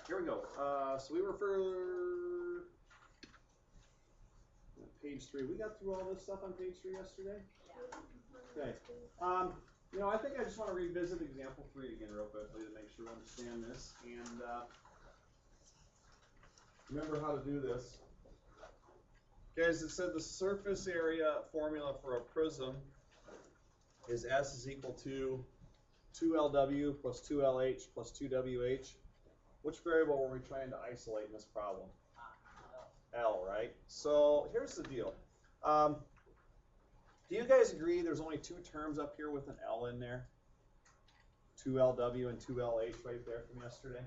here we go. So we refer page 3. We got through all this stuff on page 3 yesterday? Yeah. Okay. You know, I think I just want to revisit example 3 again real quickly to make sure we understand this and remember how to do this. Guys, it said the surface area formula for a prism is S is equal to 2LW plus 2LH plus 2WH. Which variable were we trying to isolate in this problem? L, right? So here's the deal. Do you guys agree there's only 2 terms up here with an L in there? 2LW and 2LH right there from yesterday?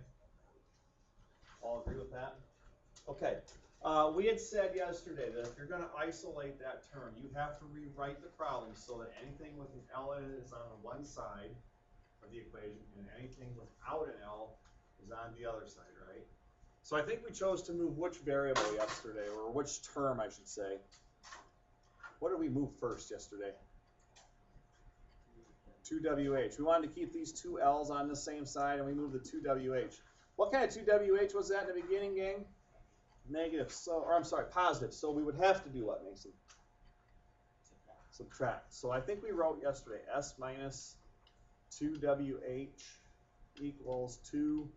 All agree with that? Okay. We had said yesterday that if you're going to isolate that term, you have to rewrite the problem so that anything with an L in it is on one side of the equation and anything without an L is on the other side, right? So I think we chose to move which variable yesterday, or which term I should say. What did we move first yesterday? 2WH. We wanted to keep these 2 L's on the same side, and we moved the 2WH. What kind of 2WH was that in the beginning, gang? Negative. So, or I'm sorry, positive. So we would have to do what, Mason? Subtract. So I think we wrote yesterday S minus 2WH equals 2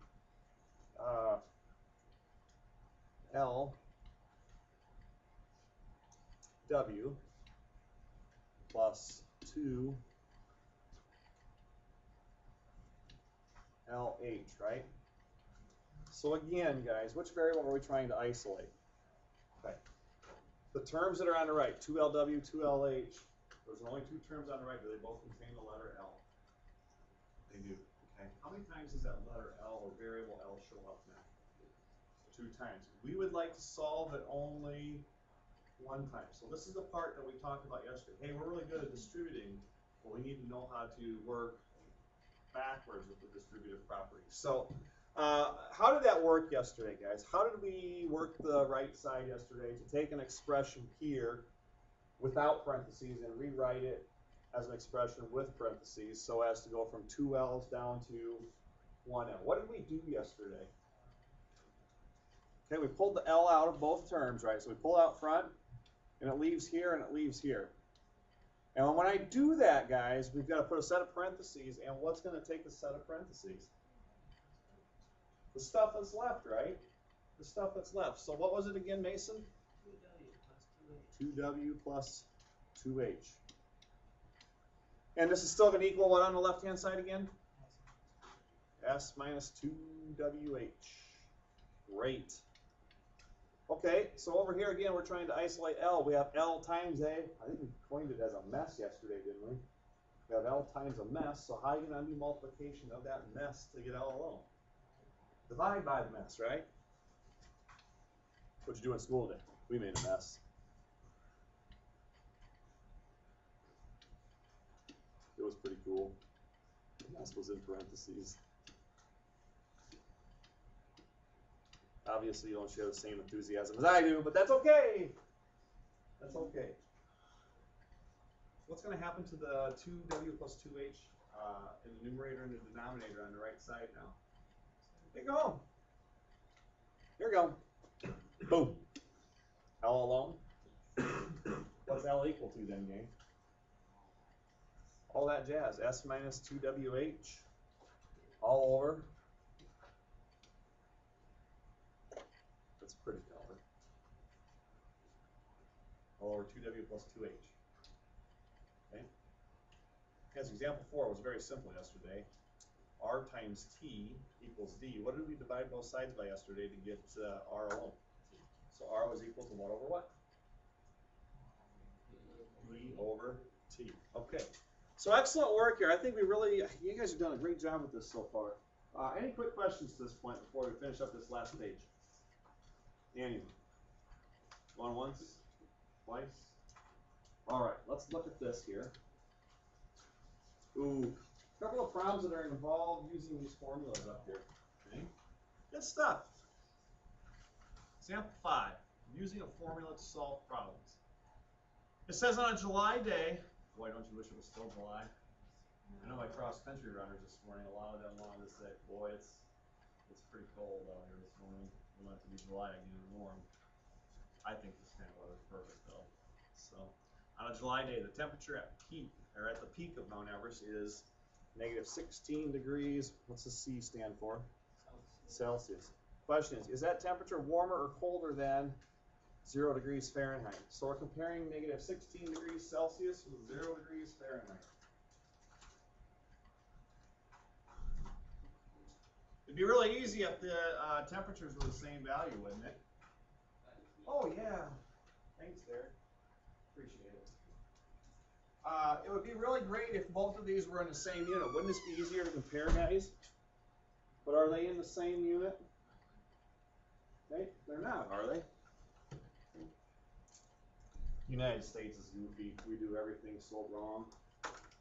LW plus 2 LH, right? So again, guys, which variable are we trying to isolate? Okay. The terms that are on the right, 2LW, 2LH, those are only 2 terms on the right, but they both contain the letter L. They do. Okay. How many times does that letter L or variable L show up now? 2 times. We would like to solve it only 1 time. So this is the part that we talked about yesterday. Hey, we're really good at distributing, but we need to know how to work backwards with the distributive properties. So how did that work yesterday, guys? How did we work the right side yesterday to take an expression here without parentheses and rewrite it as an expression with parentheses so as to go from 2 L's down to 1 L? What did we do yesterday? Okay, we pulled the L out of both terms, right? So we pull out front, and it leaves here, and it leaves here. And when I do that, guys, we've got to put a set of parentheses, and what's going to take the set of parentheses? The stuff that's left, right? The stuff that's left. So what was it again, Mason? 2W plus 2H. And this is still going to equal what on the left-hand side again? S minus 2WH. Great. Okay, so over here again, we're trying to isolate L. We have L times A. I think we coined it as a mess yesterday, didn't we? We have L times a mess. So how are you going to do multiplication of that mess to get L alone? Divide by the mess, right? What'd you do in school today? We made a mess. It was pretty cool. The mess was in parentheses. Obviously, you don't share the same enthusiasm as I do, but that's okay. That's okay. What's going to happen to the 2W plus 2H in the numerator and the denominator on the right side now? They go. Here we go. Boom. L alone. What's L equal to then, gang? All that jazz. S minus 2WH all over. That's a pretty color. All over 2W plus 2H. Okay. As example 4 was very simple yesterday. R times T equals D. What did we divide both sides by yesterday to get R alone? So R was equal to what over what? D over T. Okay. So excellent work here. I think you guys have done a great job with this so far. Any quick questions to this point before we finish up this last page? Anyone? Going once? Twice? All right, let's look at this here. Ooh, a couple of problems that are involved using these formulas up here. Okay. Good stuff. Example 5, using a formula to solve problems. It says on a July day, boy, don't you wish it was still July? I know my cross-country runners this morning, a lot of them wanted to say, boy, it's pretty cold out here this morning. We want it to be July again and warm. I think this kind of weather is perfect though. So on a July day, the temperature at peak, or at the peak of Mount Everest is -16 degrees. What's the C stand for? Celsius. Question is that temperature warmer or colder than 0 degrees Fahrenheit? So we're comparing -16 degrees Celsius with 0 degrees Fahrenheit. It'd be really easy if the temperatures were the same value, wouldn't it? Oh yeah. Thanks, Derek. Appreciate it. It would be really great if both of these were in the same unit. Wouldn't this be easier to compare, guys? But are they in the same unit? They're not, are they? United States is goofy. We do everything so wrong.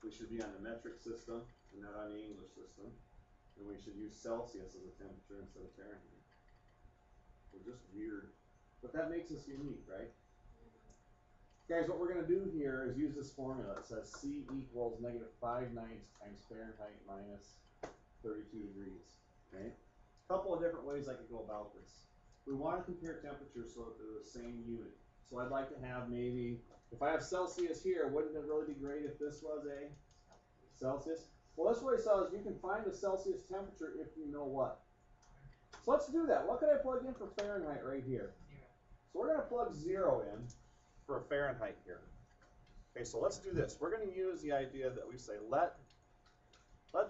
We should be on the metric system and not on the English system. And we should use Celsius as a temperature instead of Fahrenheit. We're just weird. But that makes us unique, right? Guys, what we're going to do here is use this formula. It says C equals -5/9 times Fahrenheit minus 32 degrees. Okay? A couple of different ways I could go about this. We want to compare temperatures so that they're the same unit. So I'd like to have maybe, if I have Celsius here, wouldn't it really be great if this was a Celsius? Well, this way says you can find the Celsius temperature if you know what. So let's do that. What could I plug in for Fahrenheit right here? So we're going to plug 0 in for Fahrenheit here. Okay, so let's do this. We're going to use the idea that we say let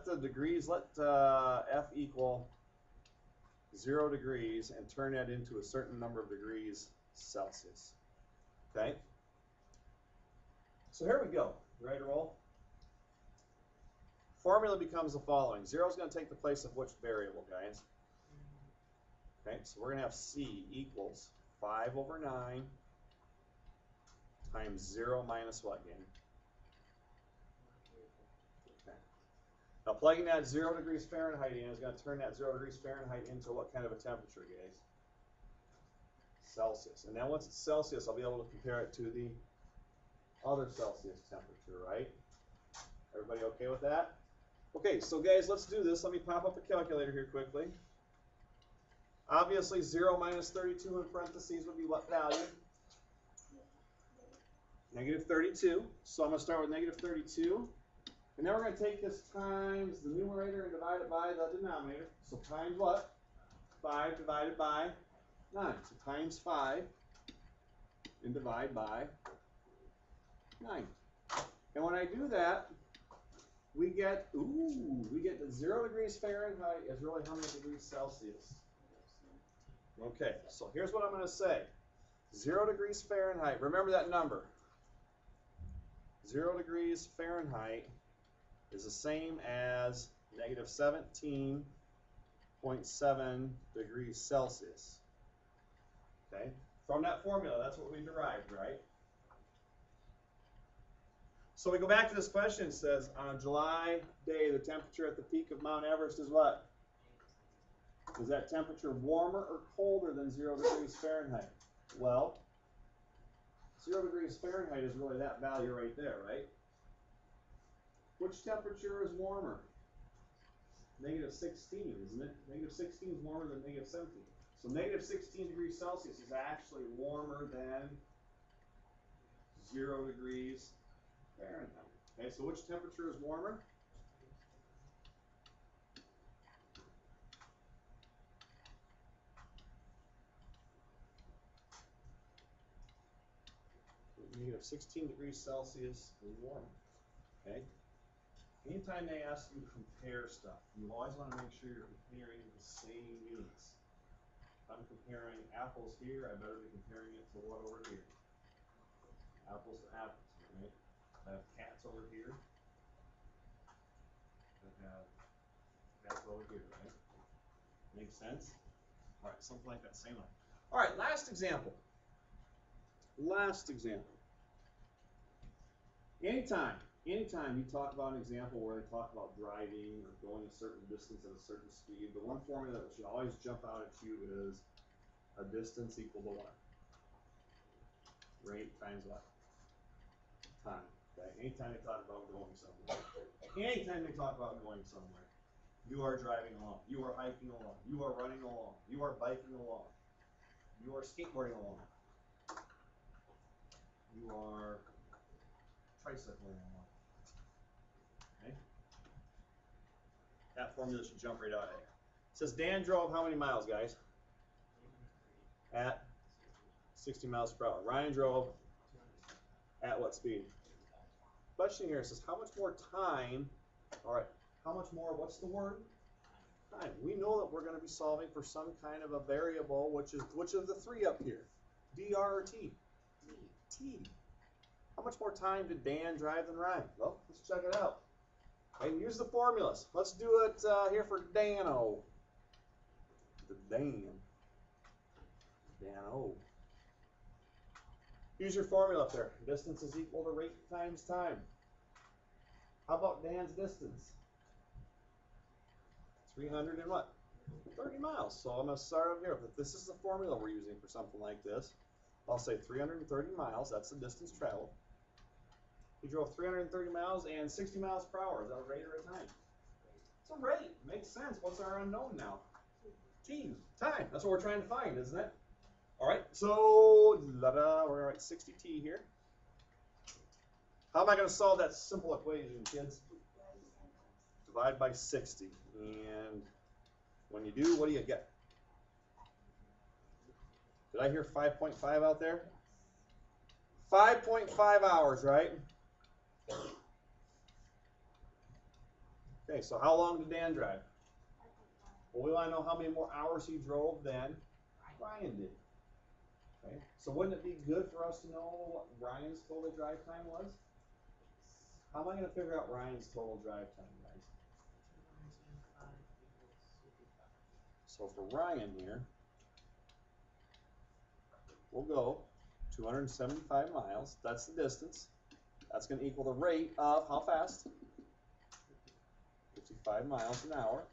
the degrees, let F equal 0 degrees and turn that into a certain number of degrees Celsius. Okay? So here we go. You ready to roll? Formula becomes the following. 0 is going to take the place of which variable, guys? Okay, so we're going to have C equals 5/9 times 0 minus what, gang? Okay. Now plugging that 0 degrees Fahrenheit in is going to turn that 0 degrees Fahrenheit into what kind of a temperature, guys? Celsius. And then once it's Celsius, I'll be able to compare it to the other Celsius temperature, right? Everybody okay with that? Okay, so guys, let's do this. Let me pop up a calculator here quickly. Obviously, 0 minus 32 in parentheses would be what value? -32. So I'm going to start with -32. And then we're going to take this times the numerator and divide it by the denominator. So times what? 5 divided by 9. So times 5 and divide by 9. And when I do that, we get that 0 degrees Fahrenheit is really how many degrees Celsius? Okay, so here's what I'm going to say. 0 degrees Fahrenheit, remember that number. 0 degrees Fahrenheit is the same as -17.7 degrees Celsius. Okay, from that formula, that's what we derived, right? So we go back to this question. It says, on a July day, the temperature at the peak of Mount Everest is what? Is that temperature warmer or colder than 0 degrees Fahrenheit? Well, 0 degrees Fahrenheit is really that value right there, right? Which temperature is warmer? -16, isn't it? -16 is warmer than -17. So -16 degrees Celsius is actually warmer than 0 degrees Fahrenheit. Okay, so which temperature is warmer? -16 degrees Celsius is warmer. Okay? Anytime they ask you to compare stuff, you always want to make sure you're comparing the same units. If I'm comparing apples here, I better be comparing it to what over here? Apples to apples, right? I have cats over here. I have cats over here, right? Makes sense? All right, something like that, same line. All right, last example. Last example. Anytime you talk about an example where they talk about driving or going a certain distance at a certain speed, the one formula that should always jump out at you is a distance equal to what? Rate times what? Time. Okay? Anytime they talk about going somewhere. Anytime they talk about going somewhere. You are driving along. You are hiking along. You are running along. You are biking along. You are skateboarding along. You are tricycling along. Okay? That formula should jump right out at you. It says Dan drove how many miles, guys? At 60 miles per hour. Ryan drove at what speed? Question here says how much more time, all right, how much more, what's the word? Time. We know that we're going to be solving for some kind of a variable, which of the three up here? DR or T? T. How much more time did Dan drive than Ryan? Well, let's check it out. And use the formulas. Let's do it here for Dano. The Dano. Use your formula up there. Distance is equal to rate times time. How about Dan's distance? 300 and what? 30 miles. So I'm going to start over here. If this is the formula we're using for something like this, I'll say 330 miles. That's the distance traveled. He drove 330 miles and 60 miles per hour. Is that a rate or a time? It's a rate. Makes sense. What's our unknown now? T. Time. That's what we're trying to find, isn't it? All right. So we're going to write 60T here. How am I going to solve that simple equation, kids? Divide by 60. And when you do, what do you get? Did I hear 5.5 out there? 5.5 hours, right? Okay, so how long did Dan drive? Well, we want to know how many more hours he drove than Ryan did. Okay, so wouldn't it be good for us to know what Ryan's total drive time was? How am I going to figure out Ryan's total drive time, guys? So for Ryan here, we'll go 275 miles. That's the distance. That's going to equal the rate of how fast? 55 miles an hour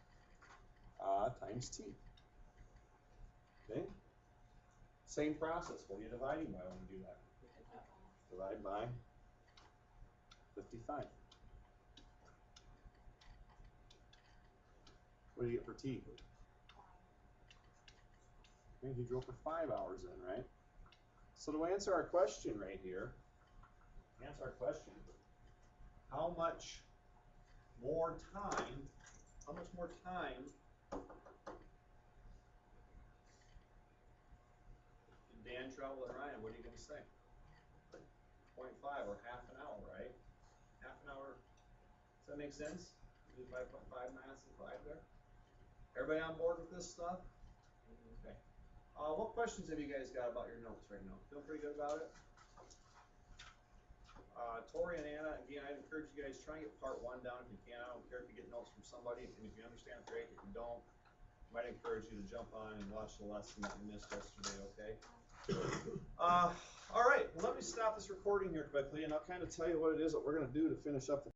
times T. Okay? Same process. What are you dividing by when you do that? Divide by 55. What do you get for T? Okay, he drove for 5 hours then, right? So to answer our question right here, how much more time did Dan travel than Ryan? What are you going to say? 0.5 or half an hour, right? Half an hour. Does that make sense? Do 5.5 minus the 5 there? Everybody on board with this stuff? Okay. What questions have you guys got about your notes right now? Feel pretty good about it? Tori and Anna, again, I'd encourage you guys, try and get part 1 down if you can. I don't care if you get notes from somebody, and if you understand it, great. If you don't, I might encourage you to jump on and watch the lesson that you missed yesterday, okay? All right, well, let me stop this recording here quickly, and I'll kind of tell you what it is that we're going to do to finish up the